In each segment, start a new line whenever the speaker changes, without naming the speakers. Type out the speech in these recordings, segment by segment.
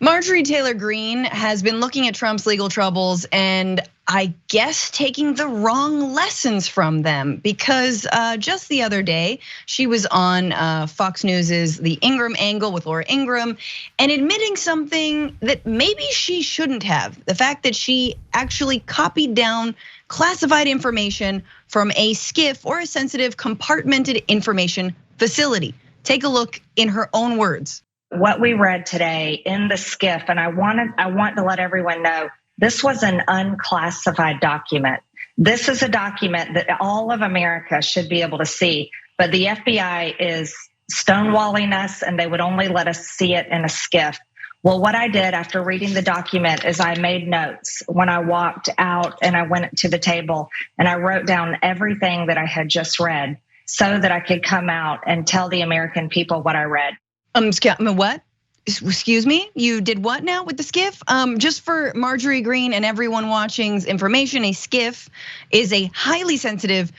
Marjorie Taylor Greene has been looking at Trump's legal troubles and I guess taking the wrong lessons from them, because just the other day she was on Fox News's The Ingraham Angle with Laura Ingraham and admitting something that maybe she shouldn't have. The fact that she actually copied down classified information from a SCIF, or a sensitive compartmented information facility. Take a look in her own words.
What we read today in the SCIF, and I want to let everyone know, this was an unclassified document. This is a document that all of America should be able to see, but the FBI is stonewalling us and they would only let us see it in a SCIF. Well, what I did after reading the document is I made notes when I walked out and I went to the table and I wrote down everything that I had just read so that I could come out and tell the American people what I read.
What? Excuse me, you did what now with the SCIF? Just for Marjorie Greene and everyone watching's information, a SCIF is a highly sensitive,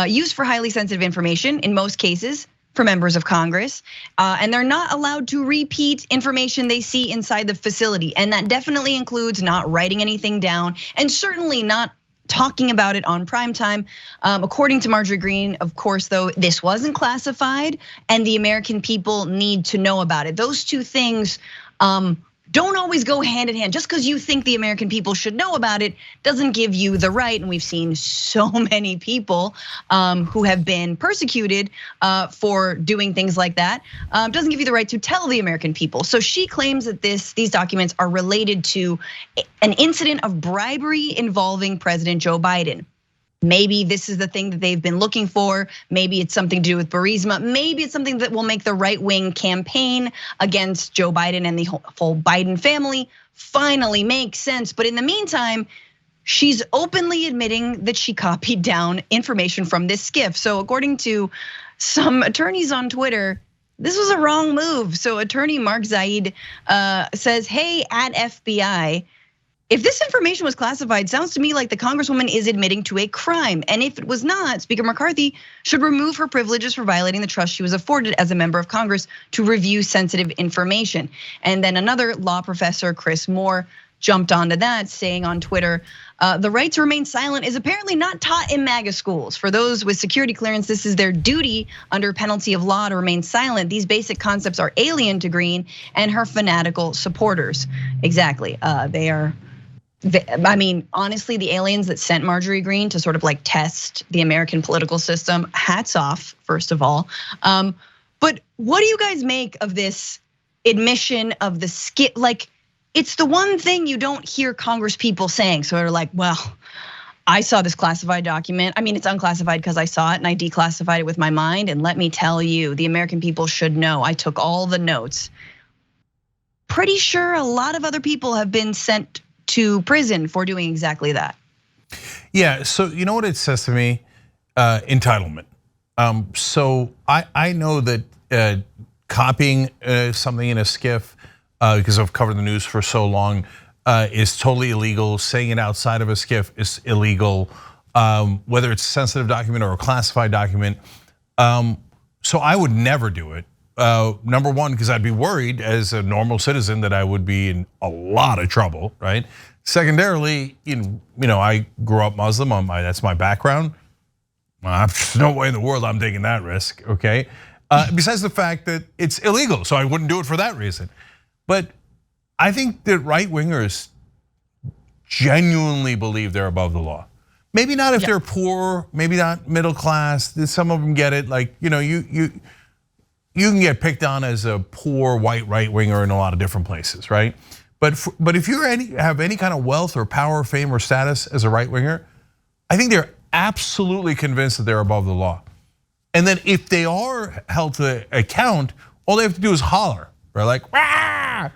used for highly sensitive information in most cases for members of Congress. And they're not allowed to repeat information they see inside the facility. And that definitely includes not writing anything down and certainly not talking about it on primetime. According to Marjorie Greene, of course, though, this wasn't classified and the American people need to know about it. Those two things don't always go hand in hand. Just because you think the American people should know about it doesn't give you the right. And we've seen so many people who have been persecuted for doing things like that. Doesn't give you the right to tell the American people. So she claims that these documents are related to an incident of bribery involving President Joe Biden. Maybe this is the thing that they've been looking for. Maybe it's something to do with Burisma. Maybe it's something that will make the right wing campaign against Joe Biden and the whole Biden family finally make sense. But in the meantime, she's openly admitting that she copied down information from this SCIF. So according to some attorneys on Twitter, this was a wrong move. So attorney Mark Zaid says, hey, at FBI, if this information was classified, sounds to me like the Congresswoman is admitting to a crime. And if it was not, Speaker McCarthy should remove her privileges for violating the trust she was afforded as a member of Congress to review sensitive information. And then another law professor, Chris Moore, jumped onto that, saying on Twitter, the right to remain silent is apparently not taught in MAGA schools. For those with security clearance, this is their duty under penalty of law to remain silent. These basic concepts are alien to Greene and her fanatical supporters. Exactly, I mean, honestly, the aliens that sent Marjorie Greene to sort of like test the American political system, hats off, first of all. But what do you guys make of this admission of the SCIF? Like, it's the one thing you don't hear Congress people saying, sort of like, well, I saw this classified document. I mean, it's unclassified because I saw it and I declassified it with my mind. And let me tell you, the American people should know, I took all the notes. Pretty sure a lot of other people have been sent to prison for doing exactly that.
Yeah, so you know what it says to me? Entitlement. So I know that copying something in a SCIF, because I've covered the news for so long, is totally illegal. Saying it outside of a SCIF is illegal, whether it's a sensitive document or a classified document. So I would never do it. Number one, because I'd be worried as a normal citizen that I would be in a lot of trouble, right? Secondarily, you know, I grew up Muslim. That's my background. There's no way in the world I'm taking that risk, okay? Besides the fact that it's illegal, so I wouldn't do it for that reason. But I think that right wingers genuinely believe they're above the law. Maybe not if they're poor, maybe not middle class. Some of them get it. Like, you know, you can get picked on as a poor white right winger in a lot of different places, right? But if you have any kind of wealth or power, fame, or status as a right winger, I think they're absolutely convinced that they're above the law. And then if they are held to account, all they have to do is holler. They're like, rah,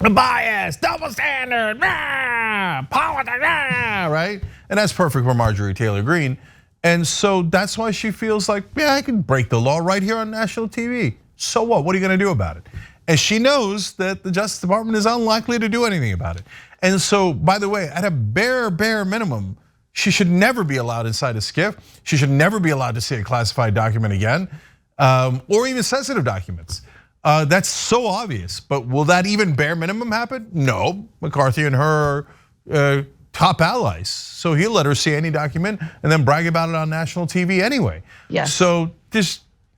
bias, double standard, rah, politics, rah, right? And that's perfect for Marjorie Taylor Greene. And so that's why she feels like, yeah, I can break the law right here on national TV. So what? What are you gonna do about it? And she knows that the Justice Department is unlikely to do anything about it. And so, by the way, at a bare minimum, she should never be allowed inside a SCIF. She should never be allowed to see a classified document again, or even sensitive documents. That's so obvious, but will that even bare minimum happen? No, McCarthy and her are top allies. So he'll let her see any document and then brag about it on national TV anyway.
Yes.
So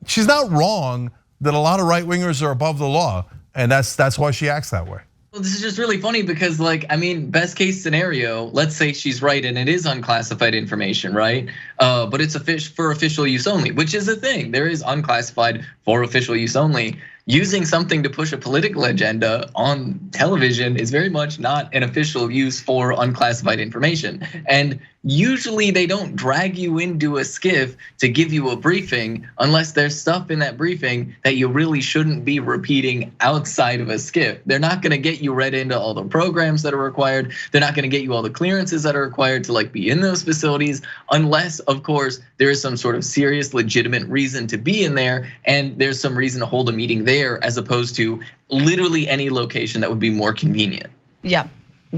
she's not wrong that a lot of right wingers are above the law, and that's why she acts that way.
Well, this is just really funny because, like, I mean, best case scenario, let's say she's right and it is unclassified information, right? But it's for official use only, which is a thing. There is unclassified for official use only. Using something to push a political agenda on television is very much not an official use for unclassified information. And usually they don't drag you into a skiff to give you a briefing unless there's stuff in that briefing that you really shouldn't be repeating outside of a skiff. They're not gonna get you read into all the programs that are required. They're not gonna get you all the clearances that are required to like be in those facilities, unless of course there is some sort of serious legitimate reason to be in there and there's some reason to hold a meeting there as opposed to literally any location that would be more convenient.
Yeah.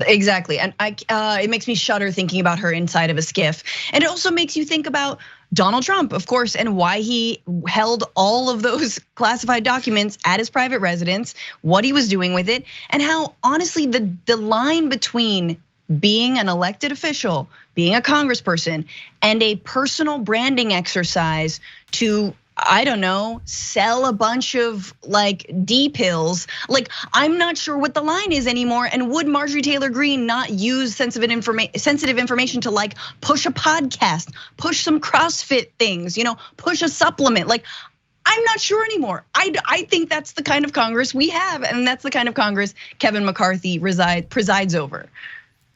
Exactly, and it makes me shudder thinking about her inside of a skiff. And it also makes you think about Donald Trump, of course, and why he held all of those classified documents at his private residence, what he was doing with it, and how honestly the line between being an elected official, being a congressperson, and a personal branding exercise to, I don't know, sell a bunch of like D pills. Like, I'm not sure what the line is anymore. And would Marjorie Taylor Greene not use sensitive information to like push a podcast, push some CrossFit things, push a supplement? Like, I'm not sure anymore. I think that's the kind of Congress we have, and that's the kind of Congress Kevin McCarthy presides over.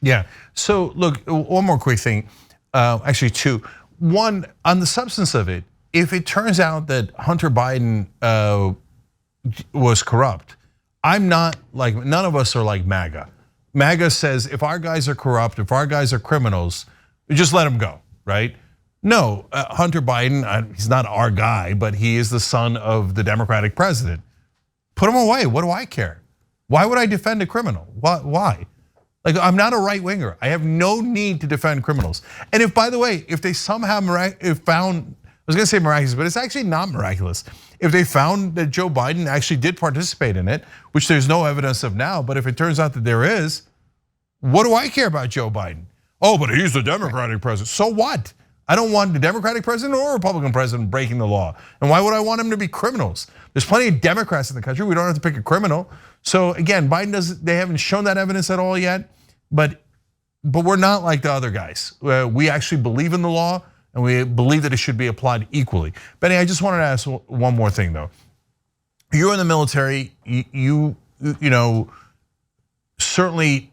Yeah, so look, one more quick thing, actually two. One, on the substance of it, if it turns out that Hunter Biden was corrupt, I'm not like, none of us are like MAGA. MAGA says if our guys are corrupt, if our guys are criminals, just let them go, right? No, Hunter Biden, he's not our guy, but he is the son of the Democratic president. Put him away, what do I care? Why would I defend a criminal? Why? Like, I'm not a right winger. I have no need to defend criminals. And if, by the way, if they somehow found, I was gonna say miraculous, but it's actually not miraculous. If they found that Joe Biden actually did participate in it, which there's no evidence of now, but if it turns out that there is, what do I care about Joe Biden? Oh, but he's the Democratic president. So what? I don't want the Democratic president or Republican president breaking the law. And why would I want them to be criminals? There's plenty of Democrats in the country. We don't have to pick a criminal. So again, they haven't shown that evidence at all yet, but we're not like the other guys. We actually believe in the law and we believe that it should be applied equally. Benny, I just wanted to ask one more thing though. You're in the military, you certainly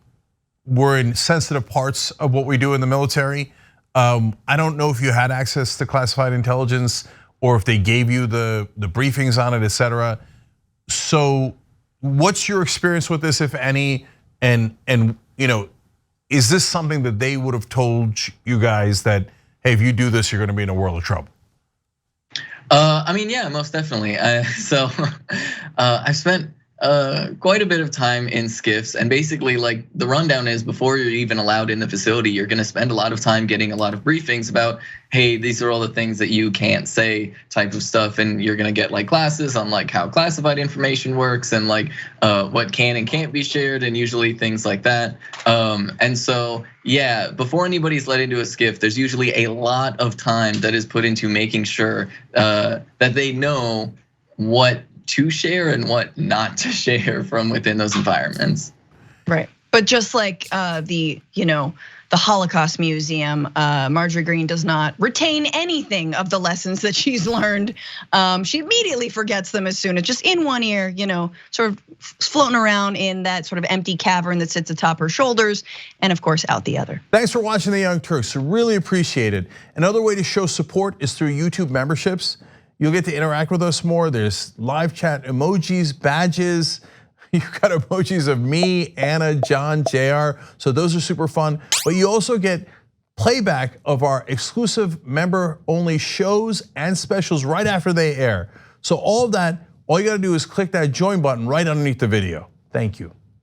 were in sensitive parts of what we do in the military. I don't know if you had access to classified intelligence or if they gave you the briefings on it, et cetera. So what's your experience with this, if any? And is this something that they would have told you guys that, hey, if you do this, you're gonna be in a world of trouble?
I mean, yeah, most definitely. So I've spent quite a bit of time in SCIFs, and basically like the rundown is before you're even allowed in the facility, you're gonna spend a lot of time getting a lot of briefings about, hey, these are all the things that you can't say type of stuff. And you're gonna get like classes on like how classified information works and like what can and can't be shared and usually things like that. And so, yeah, before anybody's let into a SCIF, there's usually a lot of time that is put into making sure that they know what to share and what not to share from within those environments.
Right, but just like the Holocaust Museum, Marjorie Greene does not retain anything of the lessons that she's learned. She immediately forgets them as soon as just in one ear, sort of floating around in that sort of empty cavern that sits atop her shoulders, and of course out the other.
Thanks for watching The Young Turks, really appreciate it. Another way to show support is through YouTube memberships. You'll get to interact with us more. There's live chat emojis, badges. You've got emojis of me, Anna, John, JR. So those are super fun. But you also get playback of our exclusive member-only shows and specials right after they air. So all of that, all you gotta do is click that join button right underneath the video. Thank you.